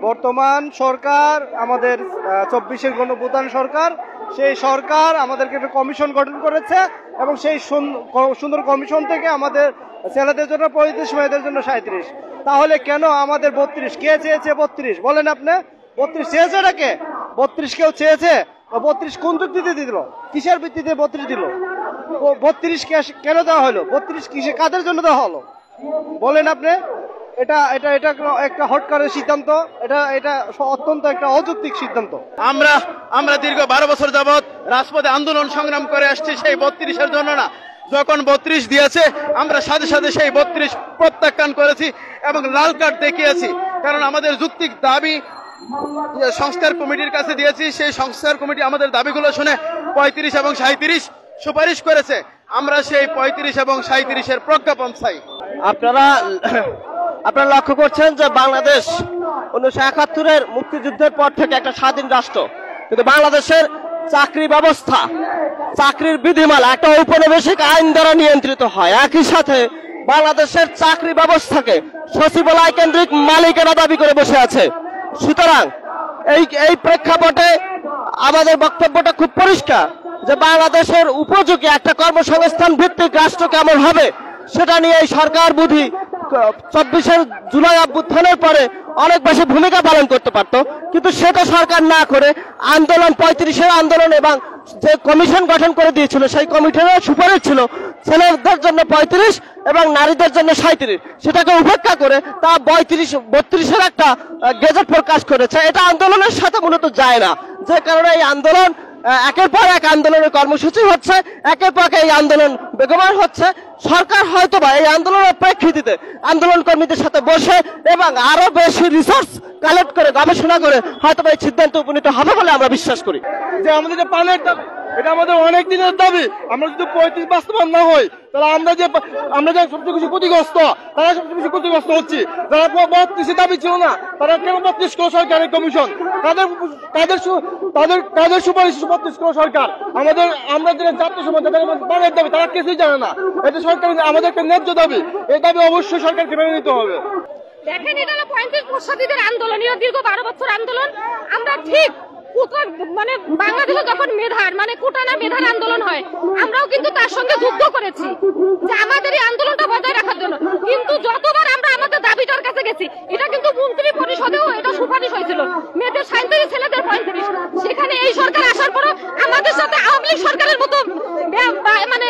বর্তমান সরকার আমাদের 24-এর গণপ্রধান সরকার, সেই সরকার আমাদেরকে একটা কমিশন গঠন করেছে এবং সেই সুন্দর কমিশন থেকে আমাদের ছেলেদের জন্য 35, মেয়েদের জন্য 37। তাহলে কেন আমাদের 32? কে চেয়েছে 32? বলেন আপনি। 32 চেয়েছে এটাকে? 32 কেউ চেয়েছে? 32 কোন ভিত্তিতে দিল? কিসের ভিত্তিতে 32 দিল? 32 কেন দেওয়া হলো? 32 কিসে, কাদের জন্য দেওয়া হলো বলেন আপনি। এটা এটা এটা একটা হটকারের সিদ্ধান্ত, এটা অত্যন্ত একটা অযৌক্তিক সিদ্ধান্ত। আমরা দীর্ঘ 12 বছর যাবৎ রাজপথে আন্দোলন সংগ্রাম করে আসছি সেই 32-এর জন্য না। যখন 32 দিয়েছে আমরা সাথে সাথে সেই 32 প্রত্যাখ্যান করেছি এবং লাল কার্ড দেখিয়েছি। কারণ আমাদের যৌক্তিক দাবি সংস্কার কমিটির কাছে দিয়েছি, সেই সংস্কার কমিটি আমাদের দাবিগুলো শুনে 35 এবং 37 সুপারিশ করেছে। আমরা সেই 35 এবং 37-এর প্রজ্ঞাপন চাই। আপনারা লক্ষ্য করছেন যে বাংলাদেশ 1971-এর মুক্তিযুদ্ধের পর থেকে একটা স্বাধীন রাষ্ট্র, কিন্তু বাংলাদেশের চাকরি ব্যবস্থা, চাকরির বিধিমালা একটা ঔপনিবেশিক আইন দ্বারা নিয়ন্ত্রিত হয়। একই সাথে বাংলাদেশের চাকরি ব্যবস্থাকে সচিবালয় কেন্দ্রিক মালিকানা দাবি করে বসে আছে। সুতরাং এই প্রেক্ষাপটে আমাদের বক্তব্যটা খুব পরিষ্কার যে বাংলাদেশের উপযোগী একটা কর্মসংস্থান ভিত্তিক রাষ্ট্র কেমন হবে সেটা নিয়ে এই সরকার বুঝি 24-এর জুলাই অভ্যুত্থানের পরে অনেক বেশি ভূমিকা পালন করতে পারত, কিন্তু সেটা সরকার না করে আন্দোলন 35-এর আন্দোলন এবং যে কমিশন গঠন করে দিয়েছিল সেই কমিশনের সুপারিশ ছিল ছেলেদের জন্য 35 এবং নারীদের জন্য 37, সেটাকে উপেক্ষা করে তা 32-এর একটা গেজেট প্রকাশ করেছে। এটা আন্দোলনের সাথে মূলত যায় না, যে কারণে এই আন্দোলন একের পর এক আন্দোলনের কর্মসূচি হচ্ছে, একের পর এই আন্দোলন বেগমান হচ্ছে। সরকার হয়তোবা এই আন্দোলনের প্রেক্ষিতে আন্দোলন কর্মীদের সাথে বসে এবং আরো বেশি রিসোর্স কালেক্ট করে গবেষণা করে হয়তোবা এই সিদ্ধান্ত উপনীত হবে বলে আমরা বিশ্বাস করি। যে আমাদের যে পানের দাবি, এটা আমাদের অনেক দিনের দাবি। আমরা যদি 35 বাস্তবায়ন না হয় তাহলে আমরা যে সবচেয়ে বেশি ক্ষতিগ্রস্ত, তারা সবচেয়ে বেশি ক্ষতিগ্রস্ত হচ্ছে। যারা 32 দাবি ছিল না তারা কেন 32 করো সরকারের কমিশন, তাদের সুপারিশ 32 করো সরকার। আমরা যেটা জাতীয় সমাজ পানের দাবি তারা কিছুই জানে না। এটা সরকার আমাদের একটা ন্যায্য দাবি, এই দাবি অবশ্যই সরকারকে মেনে নিতে হবে। দেখেন, এটা 35 মুর্শিদের আন্দোলন, এটা দীর্ঘ 12 বছর আন্দোলন। আমরা ঠিক মানে বাংলাদেশে যখন কোটানা মেধার আন্দোলন হয় আমরাও কিন্তু তার সঙ্গে যুদ্ধ করেছি যে আমাদের এই আন্দোলনটা বজায় রাখার জন্য। কিন্তু যতবার আমরা আমাদের দাবিটার কাছে গেছি, এটা কিন্তু মন্ত্রী পরিষদেও এটা সুপারিশ হয়েছিল, মেয়েদের 37, ছেলেদের 35। সেখানে এই সরকার আসার পরও আমাদের সাথে আওয়ামী লীগ সরকারের মতো মানে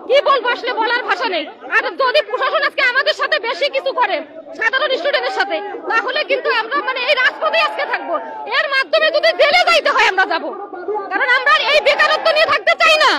কি বলবো, আসলে বলার ভাষা নেই। আর যদি প্রশাসন আজকে আমাদের সাথে বেশি কিছু করে সাধারণ স্টুডেন্টের সাথে, তাহলে কিন্তু আমরা এই রাজপথে আজকে থাকবো। এর মাধ্যমে যদি জেলে যাইতে হয় আমরা যাবো, কারণ আমরা এই বেকারত্ব নিয়ে থাকতে চাই না।